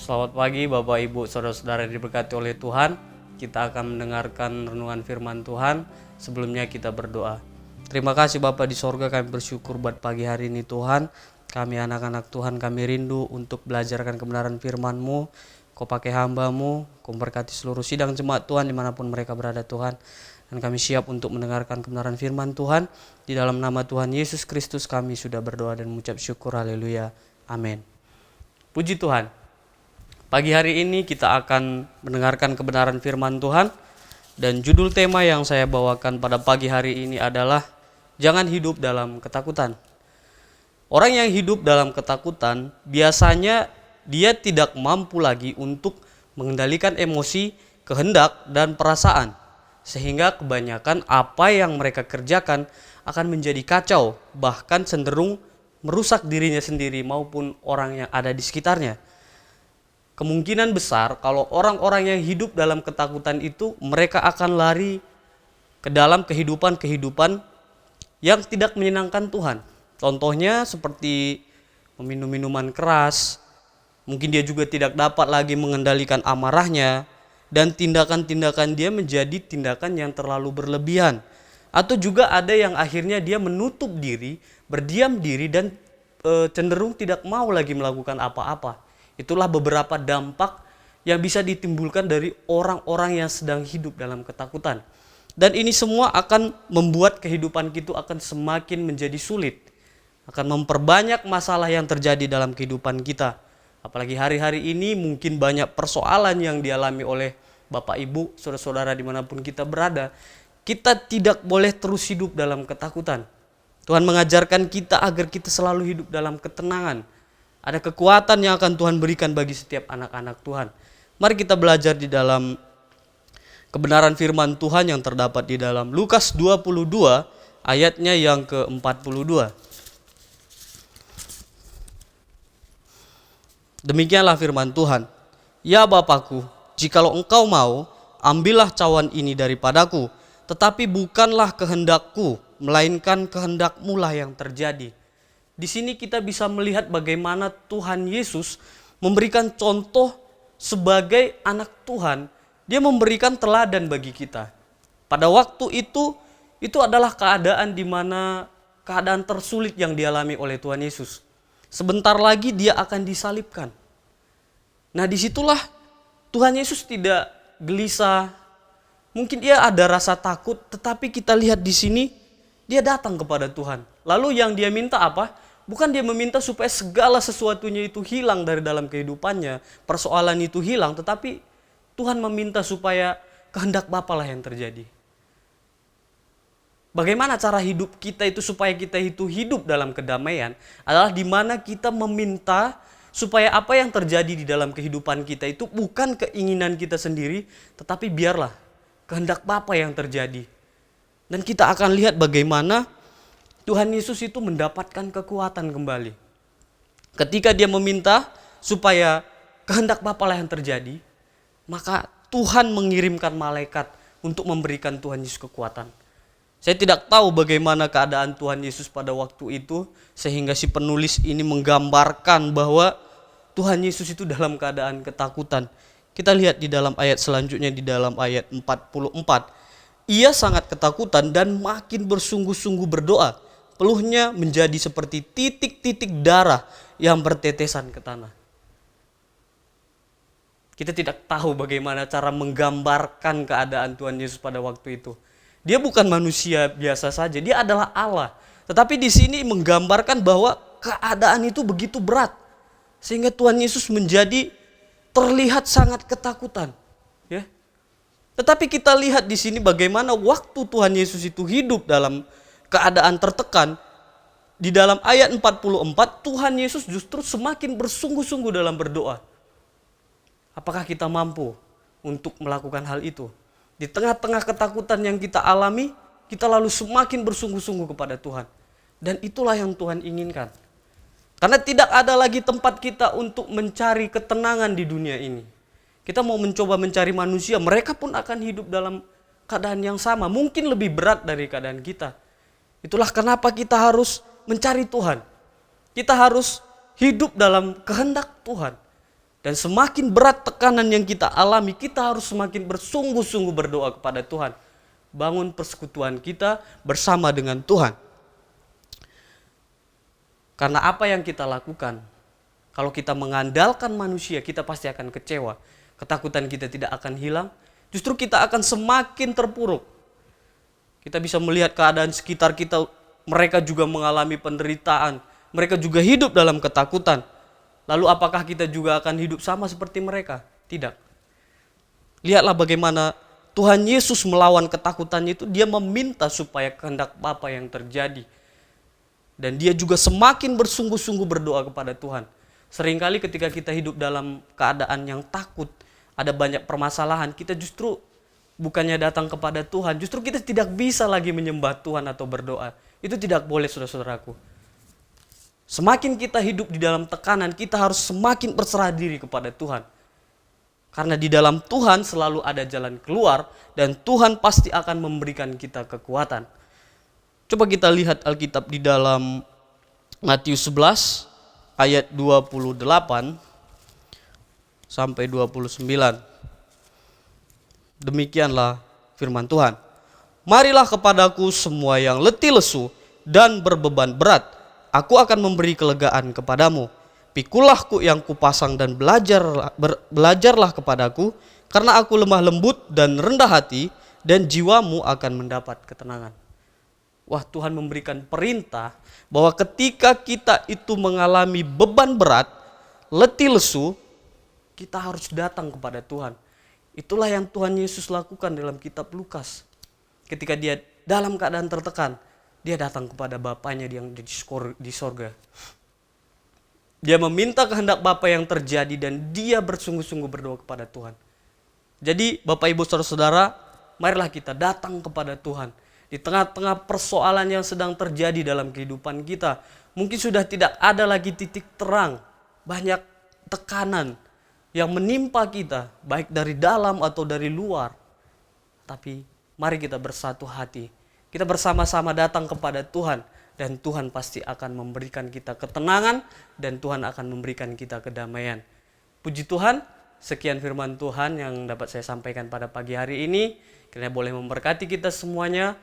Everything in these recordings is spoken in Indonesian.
Selamat pagi Bapak Ibu Saudara-saudara yang diberkati oleh Tuhan. Kita akan mendengarkan renungan firman Tuhan. Sebelumnya kita berdoa. Terima kasih Bapak di sorga, kami bersyukur buat pagi hari ini Tuhan. Kami anak-anak Tuhan, kami rindu untuk belajarkan kebenaran firman-Mu. Kau pakai hamba-Mu, Kau berkati seluruh sidang jemaat Tuhan dimanapun mereka berada Tuhan. Dan kami siap untuk mendengarkan kebenaran firman Tuhan. Di dalam nama Tuhan Yesus Kristus kami sudah berdoa dan mengucap syukur. Haleluya. Amin. Puji Tuhan. Pagi hari ini kita akan mendengarkan kebenaran firman Tuhan. Dan judul tema yang saya bawakan pada pagi hari ini adalah jangan hidup dalam ketakutan. Orang yang hidup dalam ketakutan biasanya dia tidak mampu lagi untuk mengendalikan emosi, kehendak, dan perasaan. Sehingga kebanyakan apa yang mereka kerjakan akan menjadi kacau, bahkan cenderung merusak dirinya sendiri maupun orang yang ada di sekitarnya. Kemungkinan besar kalau orang-orang yang hidup dalam ketakutan itu mereka akan lari ke dalam kehidupan-kehidupan yang tidak menyenangkan Tuhan. Contohnya seperti meminum minuman keras, mungkin dia juga tidak dapat lagi mengendalikan amarahnya, dan tindakan-tindakan dia menjadi tindakan yang terlalu berlebihan. Atau juga ada yang akhirnya dia menutup diri, berdiam diri, dan cenderung tidak mau lagi melakukan apa-apa. Itulah beberapa dampak yang bisa ditimbulkan dari orang-orang yang sedang hidup dalam ketakutan. Dan ini semua akan membuat kehidupan kita akan semakin menjadi sulit. Akan memperbanyak masalah yang terjadi dalam kehidupan kita. Apalagi hari-hari ini mungkin banyak persoalan yang dialami oleh Bapak Ibu, saudara-saudara dimanapun kita berada. Kita tidak boleh terus hidup dalam ketakutan. Tuhan mengajarkan kita agar kita selalu hidup dalam ketenangan. Ada kekuatan yang akan Tuhan berikan bagi setiap anak-anak Tuhan. Mari kita belajar di dalam kebenaran firman Tuhan yang terdapat di dalam Lukas 22 ayatnya yang ke-42. Demikianlah firman Tuhan. Ya Bapakku, jikalau engkau mau, ambillah cawan ini daripadaku, tetapi bukanlah kehendakku, melainkan kehendak-Mu lah yang terjadi. Di sini kita bisa melihat bagaimana Tuhan Yesus memberikan contoh sebagai anak Tuhan. Dia memberikan teladan bagi kita. Pada waktu itu adalah keadaan di mana keadaan tersulit yang dialami oleh Tuhan Yesus. Sebentar lagi dia akan disalibkan. Nah, disitulah Tuhan Yesus tidak gelisah. Mungkin dia ada rasa takut, tetapi kita lihat di sini dia datang kepada Tuhan. Lalu yang dia minta apa? Bukan dia meminta supaya segala sesuatunya itu hilang dari dalam kehidupannya, persoalan itu hilang, tetapi Tuhan meminta supaya kehendak Bapa lah yang terjadi. Bagaimana cara hidup kita itu supaya kita itu hidup dalam kedamaian adalah di mana kita meminta supaya apa yang terjadi di dalam kehidupan kita itu bukan keinginan kita sendiri, tetapi biarlah kehendak Bapa yang terjadi. Dan kita akan lihat bagaimana Tuhan Yesus itu mendapatkan kekuatan kembali. Ketika dia meminta supaya kehendak Bapa lah yang terjadi, maka Tuhan mengirimkan malaikat untuk memberikan Tuhan Yesus kekuatan. Saya tidak tahu bagaimana keadaan Tuhan Yesus pada waktu itu, sehingga si penulis ini menggambarkan bahwa Tuhan Yesus itu dalam keadaan ketakutan. Kita lihat di dalam ayat selanjutnya, di dalam ayat 44. Ia sangat ketakutan dan makin bersungguh-sungguh berdoa. Peluhnya menjadi seperti titik-titik darah yang bertetesan ke tanah. Kita tidak tahu bagaimana cara menggambarkan keadaan Tuhan Yesus pada waktu itu. Dia bukan manusia biasa saja, dia adalah Allah. Tetapi di sini menggambarkan bahwa keadaan itu begitu berat. Sehingga Tuhan Yesus menjadi terlihat sangat ketakutan. Ya. Tetapi kita lihat di sini bagaimana waktu Tuhan Yesus itu hidup dalam keadaan tertekan. Di dalam ayat 44, Tuhan Yesus justru semakin bersungguh-sungguh dalam berdoa. Apakah kita mampu untuk melakukan hal itu? Di tengah-tengah ketakutan yang kita alami, kita lalu semakin bersungguh-sungguh kepada Tuhan. Dan itulah yang Tuhan inginkan. Karena tidak ada lagi tempat kita untuk mencari ketenangan di dunia ini. Kita mau mencoba mencari manusia, mereka pun akan hidup dalam keadaan yang sama. Mungkin lebih berat dari keadaan kita. Itulah kenapa kita harus mencari Tuhan. Kita harus hidup dalam kehendak Tuhan. Dan semakin berat tekanan yang kita alami, kita harus semakin bersungguh-sungguh berdoa kepada Tuhan. Bangun persekutuan kita bersama dengan Tuhan. Karena apa yang kita lakukan, kalau kita mengandalkan manusia, kita pasti akan kecewa. Ketakutan kita tidak akan hilang, justru kita akan semakin terpuruk. Kita bisa melihat keadaan sekitar kita, mereka juga mengalami penderitaan. Mereka juga hidup dalam ketakutan. Lalu apakah kita juga akan hidup sama seperti mereka? Tidak. Lihatlah bagaimana Tuhan Yesus melawan ketakutannya itu, dia meminta supaya kehendak Bapa yang terjadi. Dan dia juga semakin bersungguh-sungguh berdoa kepada Tuhan. Seringkali ketika kita hidup dalam keadaan yang takut, ada banyak permasalahan, kita justru bukannya datang kepada Tuhan, justru kita tidak bisa lagi menyembah Tuhan atau berdoa. Itu tidak boleh, saudara-saudaraku. Semakin kita hidup di dalam tekanan, kita harus semakin berserah diri kepada Tuhan. Karena di dalam Tuhan selalu ada jalan keluar, dan Tuhan pasti akan memberikan kita kekuatan. Coba kita lihat Alkitab di dalam Matius 11 ayat 28 sampai 29. Demikianlah firman Tuhan. Marilah kepadaku semua yang letih lesu dan berbeban berat, aku akan memberi kelegaan kepadamu. Pikulahku yang kupasang dan belajarlah kepadaku, karena aku lemah lembut dan rendah hati, dan jiwamu akan mendapat ketenangan. Wah, Tuhan memberikan perintah bahwa ketika kita itu mengalami beban berat, letih lesu, kita harus datang kepada Tuhan. Itulah yang Tuhan Yesus lakukan dalam kitab Lukas. Ketika dia dalam keadaan tertekan, dia datang kepada Bapanya yang di sorga. Dia meminta kehendak Bapa yang terjadi dan dia bersungguh-sungguh berdoa kepada Tuhan. Jadi Bapak Ibu Saudara-saudara, marilah kita datang kepada Tuhan. Di tengah-tengah persoalan yang sedang terjadi dalam kehidupan kita, mungkin sudah tidak ada lagi titik terang, banyak tekanan yang menimpa kita, baik dari dalam atau dari luar. Tapi mari kita bersatu hati, kita bersama-sama datang kepada Tuhan, dan Tuhan pasti akan memberikan kita ketenangan, dan Tuhan akan memberikan kita kedamaian. Puji Tuhan, sekian firman Tuhan yang dapat saya sampaikan pada pagi hari ini. Kiranya boleh memberkati kita semuanya,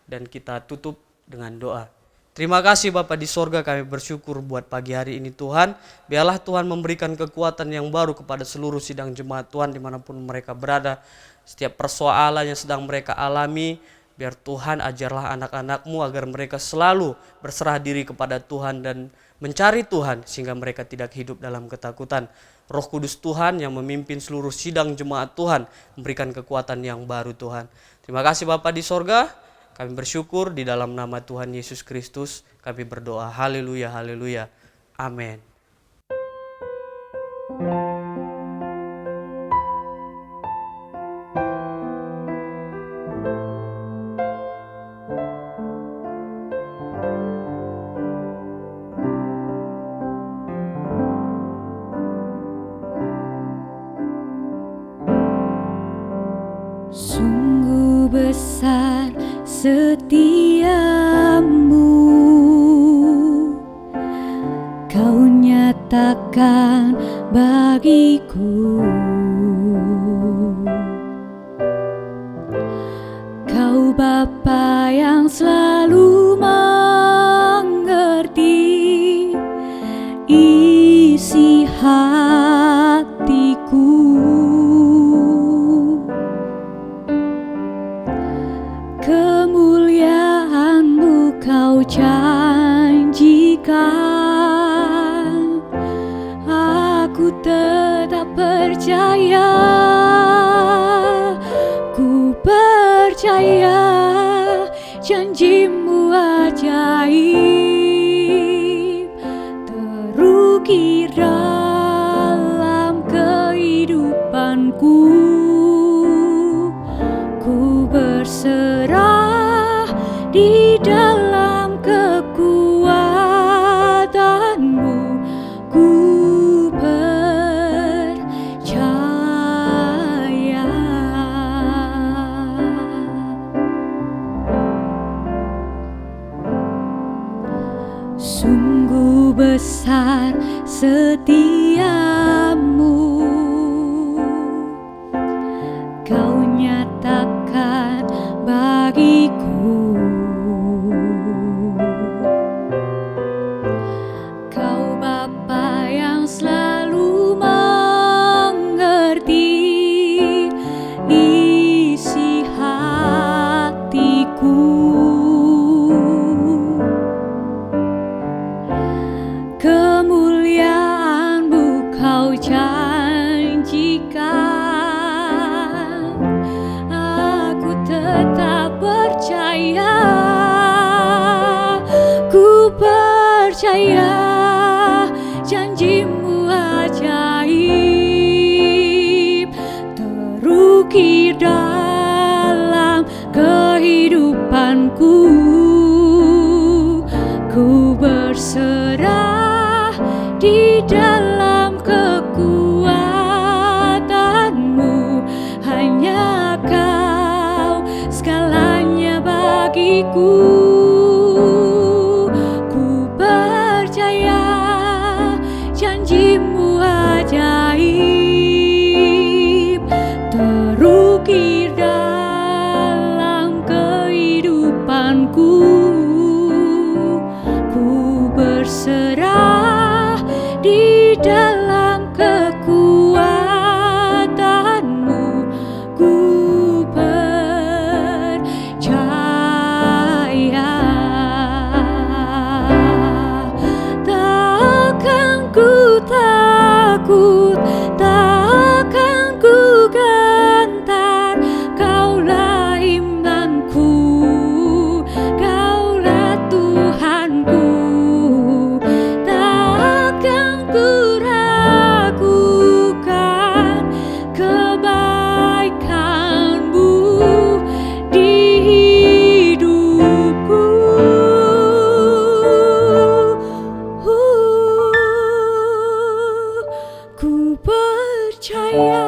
dan kita tutup dengan doa. Terima kasih Bapa di sorga, kami bersyukur buat pagi hari ini Tuhan. Biarlah Tuhan memberikan kekuatan yang baru kepada seluruh sidang jemaat Tuhan dimanapun mereka berada. Setiap persoalan yang sedang mereka alami, biar Tuhan ajarlah anak-anak-Mu agar mereka selalu berserah diri kepada Tuhan dan mencari Tuhan sehingga mereka tidak hidup dalam ketakutan. Roh Kudus Tuhan yang memimpin seluruh sidang jemaat Tuhan memberikan kekuatan yang baru Tuhan. Terima kasih Bapa di sorga. Kami bersyukur di dalam nama Tuhan Yesus Kristus kami berdoa. Haleluya, haleluya. Amin. Sungguh besar setiamu, Kau nyatakan bagiku. Kau Bapa yang selalu mengerti isi hatiku. Kemuliaan-Mu Kau janjikan, aku tetap percaya, ku percaya janji-Mu ajaib, terukir dalam kehidupanku. Ku berserah di dalam kekuatan-Mu, ku percaya. Sungguh besar setiamu, percaya janjimu ajaib terukir dalam kehidupanku. Ku berserah di dalam kekuatanmu, hanya kau segalanya bagiku. Ku percaya janjimu ajaib terukir dalam kehidupanku. Ku berserah di dalam kekuatanmu. Ku percaya takkan ku takut, takkan ku gentar. Kaulah imanku, Kaulah Tuhanku. Takkan ku ragukan kebaikanmu di hidupku. Ku percaya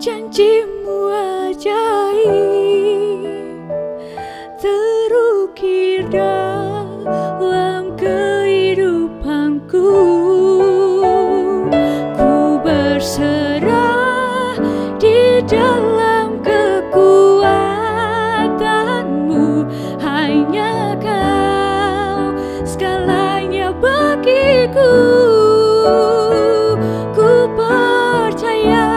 janjimu ajaib terukir dalam kehidupanku. Ku berserah di dalam kekuatanmu, hanya kau segalanya bagiku. Ku percaya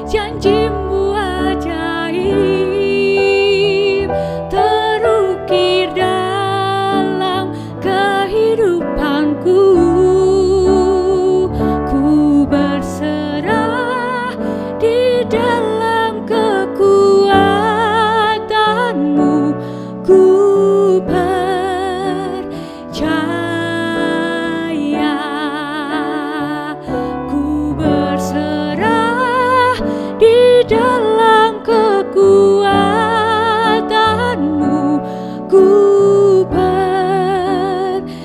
janjimu ajaib terukir dalam kehidupanku. Ku berserah di dalam kekuatanmu. Ku percaya, ku berserah di dalam kekuatanmu. Ku percaya,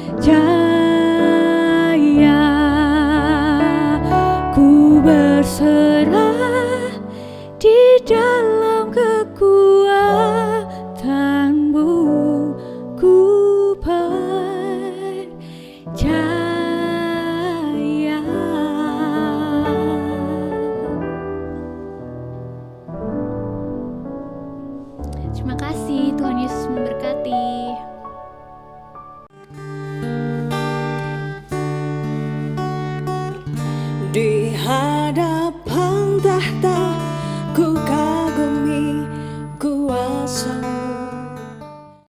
ku berserah di dalam kekuatanmu. Ku percaya. Terima kasih, Tuhan Yesus memberkati. Di hadapan tahta ku